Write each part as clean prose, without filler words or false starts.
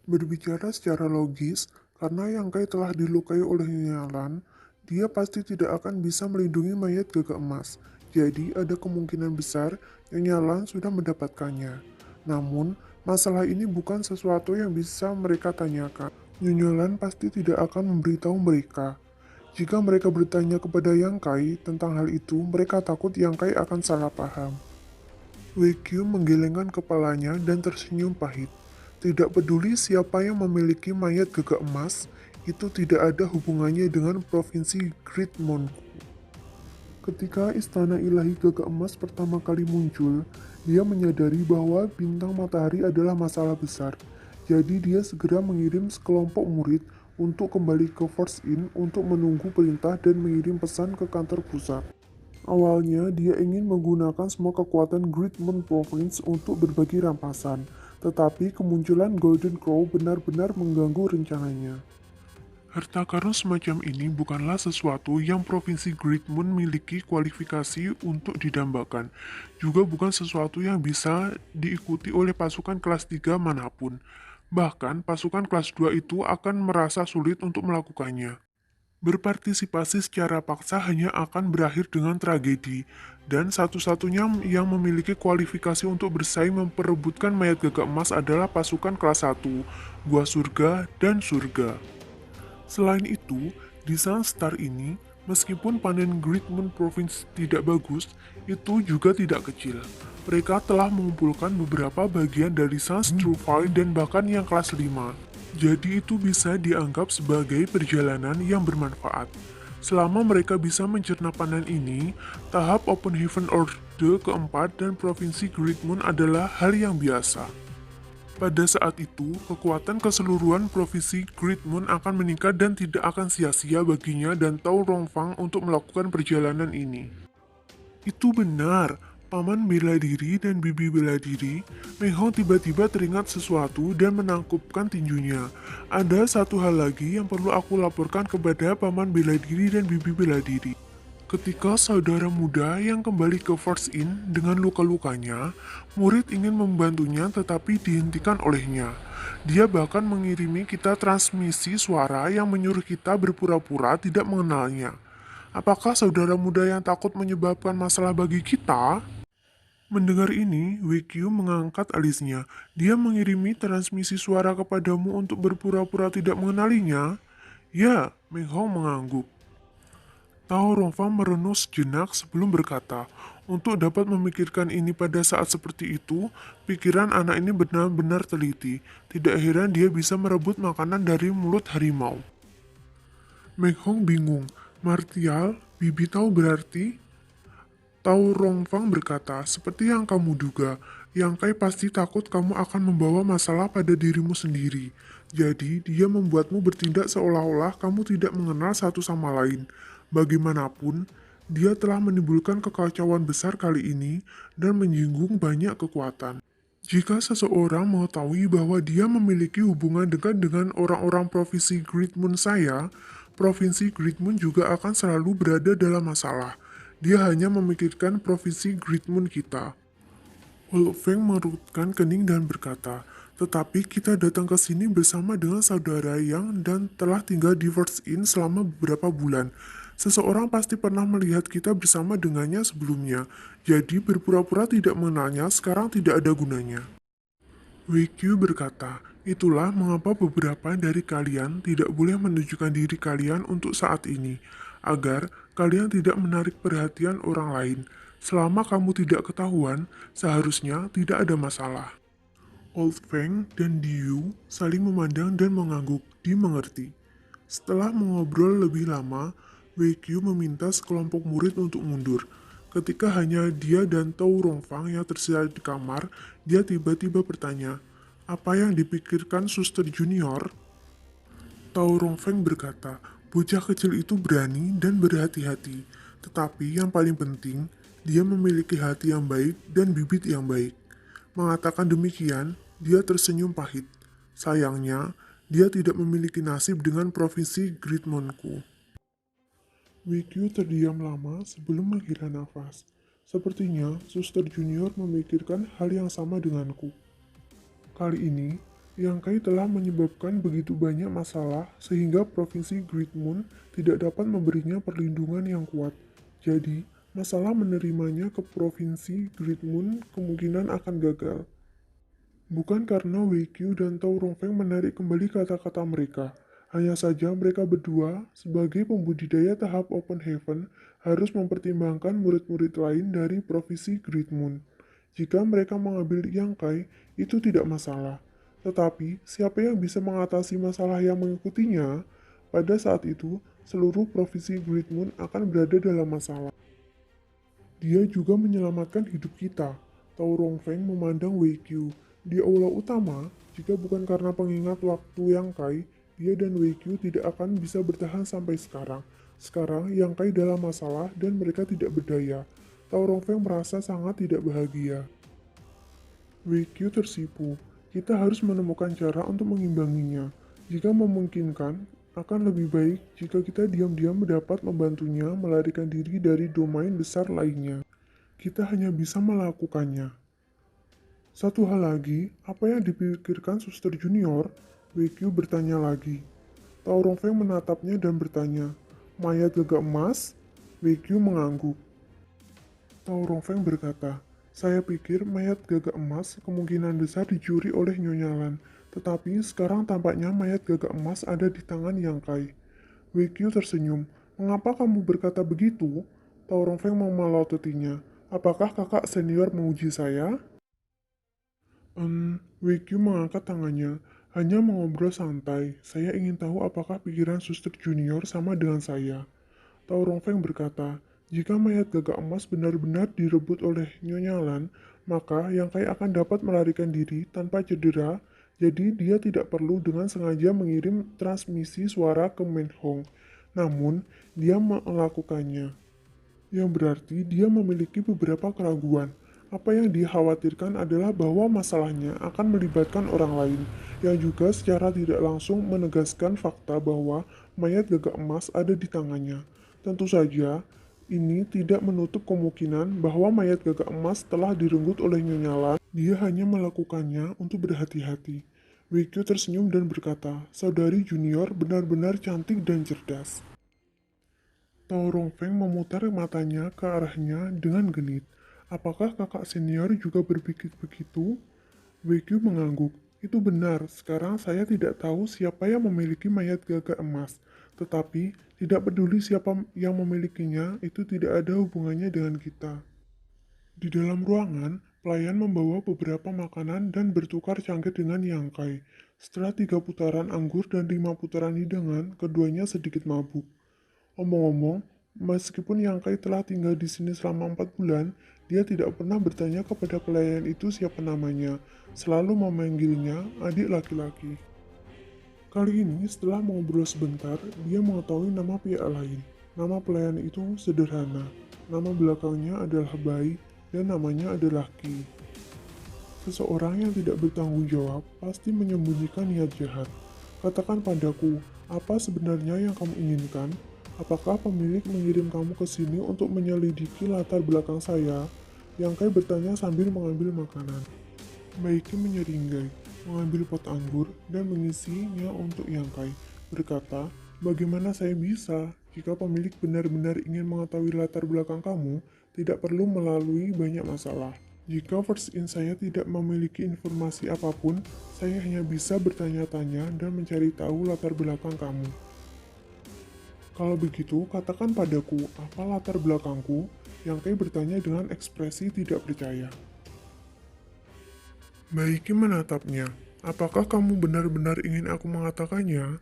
Berbicara secara logis, karena Yang Kai telah dilukai oleh Nyonya Lan, dia pasti tidak akan bisa melindungi mayat gagak emas. Jadi ada kemungkinan besar Nyonya Lan sudah mendapatkannya. Namun, masalah ini bukan sesuatu yang bisa mereka tanyakan. Nyonya Lan pasti tidak akan memberitahu mereka. Jika mereka bertanya kepada Yang Kai tentang hal itu, mereka takut Yang Kai akan salah paham. Wei Kyu menggelengkan kepalanya dan tersenyum pahit. Tidak peduli siapa yang memiliki mayat gagak emas, itu tidak ada hubungannya dengan provinsi Great Monku. Ketika istana ilahi gagak emas pertama kali muncul, dia menyadari bahwa bintang matahari adalah masalah besar. Jadi dia segera mengirim sekelompok murid untuk kembali ke Force Inn untuk menunggu perintah dan mengirim pesan ke kantor pusat. Awalnya, dia ingin menggunakan semua kekuatan Great Moon Province untuk berbagi rampasan, tetapi kemunculan Golden Crow benar-benar mengganggu rencananya. Harta karun semacam ini bukanlah sesuatu yang Provinsi Great Moon miliki kualifikasi untuk didambakan, juga bukan sesuatu yang bisa diikuti oleh pasukan kelas 3 manapun. Bahkan pasukan kelas 2 itu akan merasa sulit untuk melakukannya. Berpartisipasi secara paksa hanya akan berakhir dengan tragedi, dan satu-satunya yang memiliki kualifikasi untuk bersaing memperebutkan mayat gagak emas adalah pasukan kelas 1, Gua Surga, dan Surga. Selain itu, di Sunstar ini, meskipun panen Great Moon Province tidak bagus, itu juga tidak kecil. Mereka telah mengumpulkan beberapa bagian dari Suns True File dan bahkan yang kelas 5. Jadi itu bisa dianggap sebagai perjalanan yang bermanfaat. Selama mereka bisa mencerna panen ini, tahap Open Heaven Orde keempat dan Provinsi Great Moon adalah hal yang biasa. Pada saat itu, kekuatan keseluruhan Provinsi Great Moon akan meningkat dan tidak akan sia-sia baginya dan Tao Rongfang untuk melakukan perjalanan ini. Itu benar, Paman bela diri dan Bibi bela diri. Mei Hong tiba-tiba teringat sesuatu dan menangkupkan tinjunya. Ada satu hal lagi yang perlu aku laporkan kepada Paman bela diri dan Bibi bela diri. Ketika saudara muda yang kembali ke Force Inn dengan luka-lukanya, murid ingin membantunya tetapi dihentikan olehnya. Dia bahkan mengirimi kita transmisi suara yang menyuruh kita berpura-pura tidak mengenalnya. Apakah saudara muda yang takut menyebabkan masalah bagi kita? Mendengar ini, Wikyu mengangkat alisnya. Dia mengirimi transmisi suara kepadamu untuk berpura-pura tidak mengenalinya? Ya, Meng Hong mengangguk. Tao Rongfang merenung sejenak sebelum berkata, untuk dapat memikirkan ini pada saat seperti itu, pikiran anak ini benar-benar teliti. Tidak heran dia bisa merebut makanan dari mulut harimau. Meng Hong bingung. Martial, Bibi tahu berarti? Tao Rongfang berkata, seperti yang kamu duga, Yang Kai pasti takut kamu akan membawa masalah pada dirimu sendiri. Jadi, dia membuatmu bertindak seolah-olah kamu tidak mengenal satu sama lain. Bagaimanapun, dia telah menimbulkan kekacauan besar kali ini dan menyinggung banyak kekuatan. Jika seseorang mengetahui bahwa dia memiliki hubungan dekat dengan orang-orang Provinsi Great Moon saya, Provinsi Great Moon juga akan selalu berada dalam masalah. Dia hanya memikirkan Provinsi Great Moon kita. Wolfgang mengerutkan kening dan berkata, tetapi kita datang ke sini bersama dengan saudara Yang dan telah tinggal di First Inn selama beberapa bulan. Seseorang pasti pernah melihat kita bersama dengannya sebelumnya, jadi berpura-pura tidak mengenalnya sekarang tidak ada gunanya. WQ berkata, itulah mengapa beberapa dari kalian tidak boleh menunjukkan diri kalian untuk saat ini, agar kalian tidak menarik perhatian orang lain. Selama kamu tidak ketahuan, seharusnya tidak ada masalah. Old Feng dan Diu saling memandang dan mengangguk, dimengerti. Setelah mengobrol lebih lama, WQ meminta sekelompok murid untuk mundur. Ketika hanya dia dan Tao Rongfang yang tersisa di kamar, dia tiba-tiba bertanya, apa yang dipikirkan Suster Junior? Tao Rongfeng berkata, bocah kecil itu berani dan berhati-hati, tetapi yang paling penting, dia memiliki hati yang baik dan bibit yang baik. Mengatakan demikian, dia tersenyum pahit. Sayangnya, dia tidak memiliki nasib dengan provinsi Gridmonku. Wikyu terdiam lama sebelum menghela nafas. Sepertinya Suster Junior memikirkan hal yang sama denganku. Kali ini, Yang Kai telah menyebabkan begitu banyak masalah sehingga Provinsi Great Moon tidak dapat memberinya perlindungan yang kuat. Jadi, masalah menerimanya ke Provinsi Great Moon kemungkinan akan gagal. Bukan karena Wei Qiu dan Tao Rongfeng menarik kembali kata-kata mereka. Hanya saja mereka berdua, sebagai pembudidaya tahap Open Heaven, harus mempertimbangkan murid-murid lain dari Provinsi Great Moon. Jika mereka mengambil Yang Kai, itu tidak masalah. Tetapi, siapa yang bisa mengatasi masalah yang mengikutinya? Pada saat itu, seluruh Provinsi Great Moon akan berada dalam masalah. Dia juga menyelamatkan hidup kita. Tao Rongfeng memandang Wei Qiu. Di aula utama, jika bukan karena pengingat waktu Yang Kai, dia dan Wei Qiu tidak akan bisa bertahan sampai sekarang. Sekarang, Yang Kai dalam masalah dan mereka tidak berdaya. Tao Rongfeng merasa sangat tidak bahagia. Wei Qiu tersipu. Kita harus menemukan cara untuk mengimbanginya. Jika memungkinkan, akan lebih baik jika kita diam-diam dapat membantunya melarikan diri dari domain besar lainnya. Kita hanya bisa melakukannya. Satu hal lagi, apa yang dipikirkan Suster Junior? Wei Qiu bertanya lagi. Tao Rongfeng menatapnya dan bertanya, mayat gagak emas? Wei Qiu mengangguk. Tao Rongfeng berkata, saya pikir mayat gagak emas kemungkinan besar dicuri oleh Nyonya Lan, tetapi sekarang tampaknya mayat gagak emas ada di tangan Yang Kai. Wei Qiu tersenyum. Mengapa kamu berkata begitu? Tao Rongfeng memelototinya. Apakah kakak senior menguji saya? Wei Qiu mengangkat tangannya. Hanya mengobrol santai. Saya ingin tahu apakah pikiran suster junior sama dengan saya. Tao Rongfeng berkata, jika mayat gagak emas benar-benar direbut oleh Nyonya Lan, maka Yang Kai akan dapat melarikan diri tanpa cedera, jadi dia tidak perlu dengan sengaja mengirim transmisi suara ke Menhong. Namun, dia melakukannya. Yang berarti dia memiliki beberapa keraguan. Apa yang dikhawatirkan adalah bahwa masalahnya akan melibatkan orang lain, yang juga secara tidak langsung menegaskan fakta bahwa mayat gagak emas ada di tangannya. Tentu saja, ini tidak menutup kemungkinan bahwa mayat gagak emas telah direnggut oleh Nyonya Lan. Dia hanya melakukannya untuk berhati-hati. Wei Qiu tersenyum dan berkata, saudari junior benar-benar cantik dan cerdas. Tao Rongfeng memutar matanya ke arahnya dengan genit. Apakah kakak senior juga berpikir begitu? Wei Qiu mengangguk. Itu benar, sekarang saya tidak tahu siapa yang memiliki mayat gagak emas. Tetapi, tidak peduli siapa yang memilikinya, itu tidak ada hubungannya dengan kita. Di dalam ruangan, pelayan membawa beberapa makanan dan bertukar cangkir dengan Yang Kai. Setelah 3 putaran anggur dan 5 putaran hidangan, keduanya sedikit mabuk. Omong-omong, meskipun Yang Kai telah tinggal di sini selama 4 bulan, dia tidak pernah bertanya kepada pelayan itu siapa namanya, selalu memanggilnya adik laki-laki. Kali ini, setelah mengobrol sebentar, dia mengetahui nama pihak lain. Nama pelayan itu sederhana. Nama belakangnya adalah Bai dan namanya adalah Qi. Seseorang yang tidak bertanggung jawab pasti menyembunyikan niat jahat. Katakan padaku, apa sebenarnya yang kamu inginkan? Apakah pemilik mengirim kamu ke sini untuk menyelidiki latar belakang saya? Yang Kai bertanya sambil mengambil makanan. Baiki menyeringai, mengambil pot anggur, dan mengisinya untuk Yang Kai. Berkata, bagaimana saya bisa? Jika pemilik benar-benar ingin mengetahui latar belakang kamu, tidak perlu melalui banyak masalah. Jika first in saya tidak memiliki informasi apapun, saya hanya bisa bertanya-tanya dan mencari tahu latar belakang kamu. Kalau begitu, katakan padaku, apa latar belakangku? Yang Kai bertanya dengan ekspresi tidak percaya. Baiki menatapnya. Apakah kamu benar-benar ingin aku mengatakannya?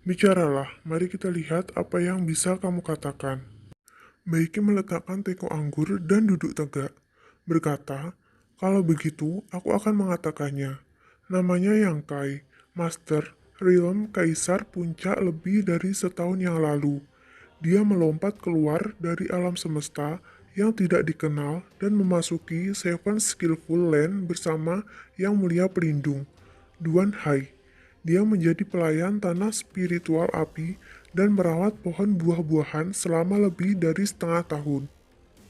Bicaralah, mari kita lihat apa yang bisa kamu katakan. Baiki meletakkan teko anggur dan duduk tegak. Berkata, kalau begitu, aku akan mengatakannya. Namanya Yang Kai, Master, Realm Kaisar Puncak lebih dari setahun yang lalu. Dia melompat keluar dari alam semesta yang tidak dikenal dan memasuki Seven Skillful Land bersama Yang Mulia Pelindung, Duan Hai. Dia menjadi pelayan tanah spiritual api dan merawat pohon buah-buahan selama lebih dari setengah tahun.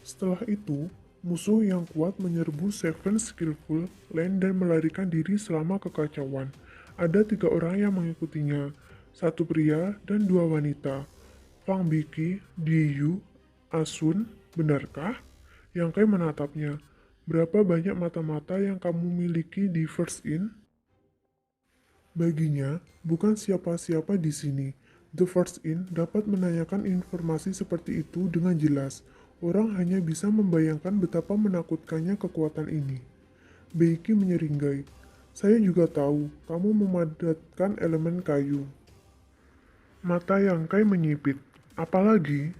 Setelah itu, musuh yang kuat menyerbu Seven Skillful Land dan melarikan diri selama kekacauan. Ada 3 orang yang mengikutinya, satu pria dan 2 wanita. Fang Biki, Diyu, Asun, benarkah? Yang Kai menatapnya. Berapa banyak mata-mata yang kamu miliki di First In? Baginya, bukan siapa-siapa di sini. The First In dapat menanyakan informasi seperti itu dengan jelas. Orang hanya bisa membayangkan betapa menakutkannya kekuatan ini. Beiki menyeringai. Saya juga tahu, kamu memadatkan elemen kayu. Mata yang Kai menyipit. Apalagi,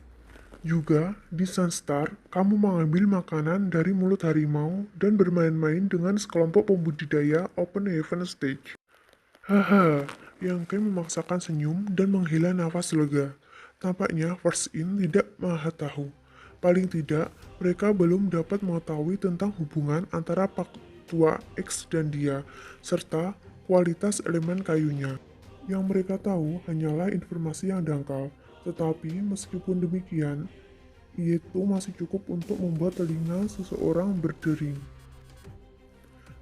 juga di Sunstar, kamu mengambil makanan dari mulut harimau dan bermain-main dengan sekelompok pembudidaya Open Heaven Stage. Haha, yang Kai memaksakan senyum dan menghela nafas lega. Tampaknya First In tidak maha tahu. Paling tidak, mereka belum dapat mengetahui tentang hubungan antara Pak Tua X dan dia, serta kualitas elemen kayunya. Yang mereka tahu hanyalah informasi yang dangkal, tetapi meskipun demikian, itu masih cukup untuk membuat telinga seseorang berdering.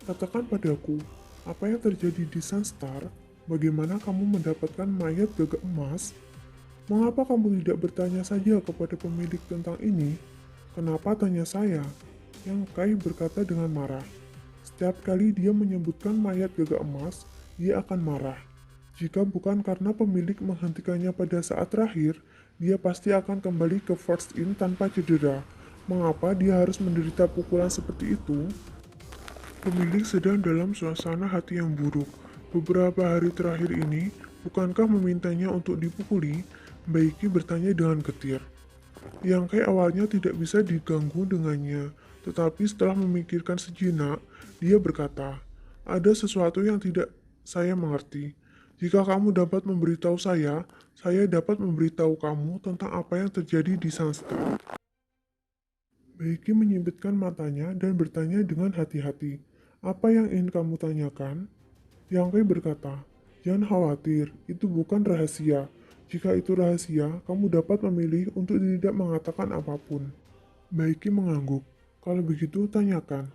Katakan padaku, apa yang terjadi di Sunstar? Bagaimana kamu mendapatkan mayat gagak emas? Mengapa kamu tidak bertanya saja kepada pemilik tentang ini? Kenapa tanya saya? Yang Kai berkata dengan marah. Setiap kali dia menyebutkan mayat gagak emas, dia akan marah. Jika bukan karena pemilik menghentikannya pada saat terakhir, dia pasti akan kembali ke First In tanpa cedera. Mengapa dia harus menderita pukulan seperti itu? Pemilik sedang dalam suasana hati yang buruk. Beberapa hari terakhir ini, bukankah memintanya untuk dipukuli? Baiki bertanya dengan getir. Yang Kai awalnya tidak bisa diganggu dengannya, tetapi setelah memikirkan sejenak, dia berkata, ada sesuatu yang tidak saya mengerti. Jika kamu dapat memberitahu saya dapat memberitahu kamu tentang apa yang terjadi di Sunstar. Baiki menyipitkan matanya dan bertanya dengan hati-hati. Apa yang ingin kamu tanyakan? Yang Kai berkata, jangan khawatir, itu bukan rahasia. Jika itu rahasia, kamu dapat memilih untuk tidak mengatakan apapun. Baiki mengangguk. Kalau begitu, tanyakan.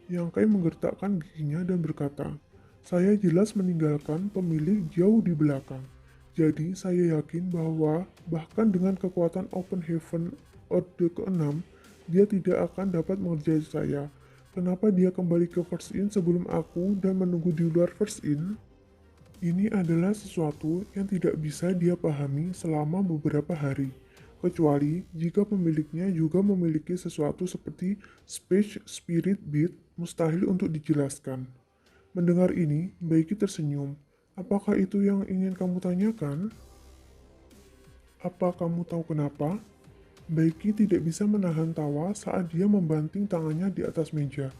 Yang Kai menggertakkan giginya dan berkata, saya jelas meninggalkan pemilik jauh di belakang. Jadi, saya yakin bahwa bahkan dengan kekuatan Open Heaven Orde ke-6, dia tidak akan dapat mengerjai saya. Kenapa dia kembali ke First In sebelum aku dan menunggu di luar First In? Ini adalah sesuatu yang tidak bisa dia pahami selama beberapa hari, kecuali jika pemiliknya juga memiliki sesuatu seperti Space Spirit Beat mustahil untuk dijelaskan. Mendengar ini, Baiki tersenyum. Apakah itu yang ingin kamu tanyakan? Apa kamu tahu kenapa? Baiki tidak bisa menahan tawa saat dia membanting tangannya di atas meja.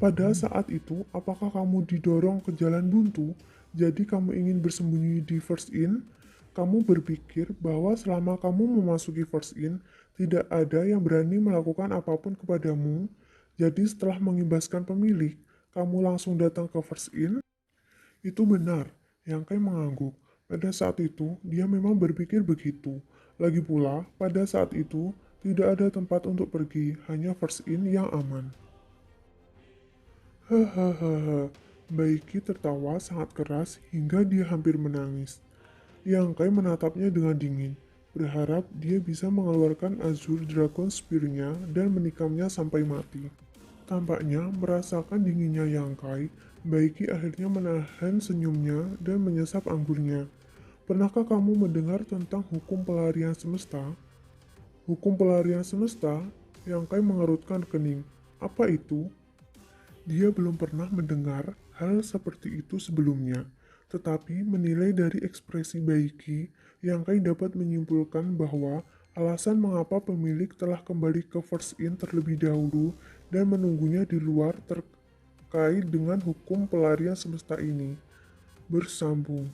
Pada saat itu, apakah kamu didorong ke jalan buntu? Jadi kamu ingin bersembunyi di First In? Kamu berpikir bahwa selama kamu memasuki First In, tidak ada yang berani melakukan apapun kepadamu. Jadi setelah mengimbaskan pemilik, kamu langsung datang ke First In? Itu benar, yang Kai mengangguk. Pada saat itu, dia memang berpikir begitu. Lagi pula, pada saat itu, tidak ada tempat untuk pergi, hanya First In yang aman. Hahaha, Baiki tertawa sangat keras hingga dia hampir menangis. Yang Kai menatapnya dengan dingin, berharap dia bisa mengeluarkan Azure Dragon Spear-nya dan menikamnya sampai mati. Tampaknya merasakan dinginnya Yang Kai, Baiki akhirnya menahan senyumnya dan menyesap anggurnya. Pernahkah kamu mendengar tentang hukum pelarian semesta? Hukum pelarian semesta? Yang Kai mengerutkan kening. Apa itu? Dia belum pernah mendengar hal seperti itu sebelumnya, tetapi menilai dari ekspresi Baiki, Yang Kai dapat menyimpulkan bahwa alasan mengapa pemilik telah kembali ke First In terlebih dahulu dan menunggunya di luar terkait dengan hukum pelarian semesta ini. Bersambung.